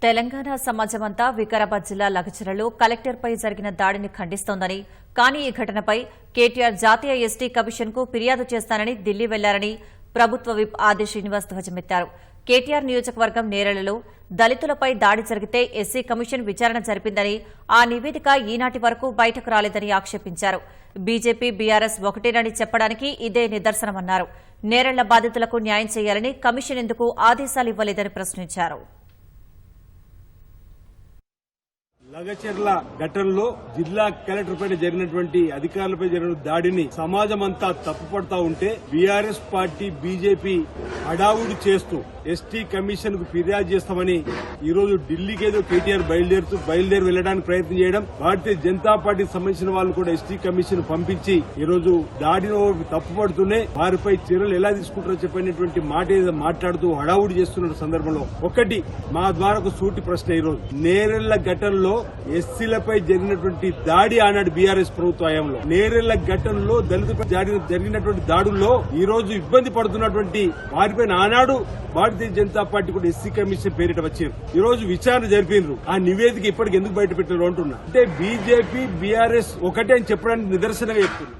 తెలంగాణ సమాజమంతా వికారాబాద్ జిల్లా లగచర్లలో కలెక్టర్పై జరిగిన దాడిని ఖండిస్తోందని, కానీ ఈ ఘటనపై కేటీఆర్ జాతీయ ఎస్టీ కమిషన్కు ఫిర్యాదు చేస్తానని ఢిల్లీ వెళ్లారని ప్రభుత్వ విప్ ఆది శ్రీనివాస్ ధ్వజమెత్తారు. కేటీఆర్ నియోజకవర్గం నేరలలో దళితులపై దాడి జరిగితే ఎస్సీ కమిషన్ విచారణ జరిపిందని, ఆ నివేదిక ఈనాటి వరకు బయటకు రాలేదని ఆక్షేపించారు. బీజేపీ బీఆర్ఎస్ ఒకటేనని చెప్పడానికి ఇదే నిదర్శనమన్నారు. నేరళ్ల బాధితులకు న్యాయం చేయాలని కమిషన్ ఎందుకు ఆదేశాలు ఇవ్వలేదని ప్రశ్నించారు. లగచర్ల ఘటనలో జిల్లా కలెక్టర్ పైన జరిగినటువంటి అధికారులపై జరిగిన దాడిని సమాజం అంతా తప్పుపడతా ఉంటే బీఆర్ఎస్ పార్టీ బీజేపీ హడావుడి చేస్తూ ఎస్టీ కమిషన్ కు ఫిర్యాదు చేస్తామని ఈ రోజు ఢిల్లీకి ఏదో కేటీఆర్ బయలుదేరి వెళ్లడానికి ప్రయత్నం చేయడం, భారతీయ జనతా పార్టీకి సంబంధించిన వాళ్ళు కూడా ఎస్టీ కమిషన్ పంపించి ఈ రోజు దాడిని తప్పుపడుతూనే వారిపై చర్యలు ఎలా తీసుకుంటారో చెప్పినటువంటి మాట ఏదో మాట్లాడుతూ హడావుడి చేస్తున్న సందర్భంలో ఒకటి మా ద్వారా ఒక సూటి ప్రశ్న, ఈ రోజు నేరెళ్ల ఘటనలో ఎస్సీలపై జరిగినటువంటి దాడి ఆనాడు బీఆర్ఎస్ ప్రభుత్వ హయాంలో, నేరెళ్ల ఘటనలో దళితులపై జరిగినటువంటి దాడుల్లో ఈ రోజు ఇబ్బంది పడుతున్నటువంటి వారిపైన ఆనాడు భారతీయ జనతా పార్టీ కూడా ఎస్సీ కమిషన్ పేరిట వచ్చారు. ఈ రోజు విచారణ జరిపినారు. ఆ నివేదిక ఇప్పటికి ఎందుకు బయట పెట్టారు అంటున్నా. అంటే బీజేపీ బీఆర్ఎస్ ఒకటే అని చెప్పడానికి నిదర్శనంగా చెప్తున్నారు.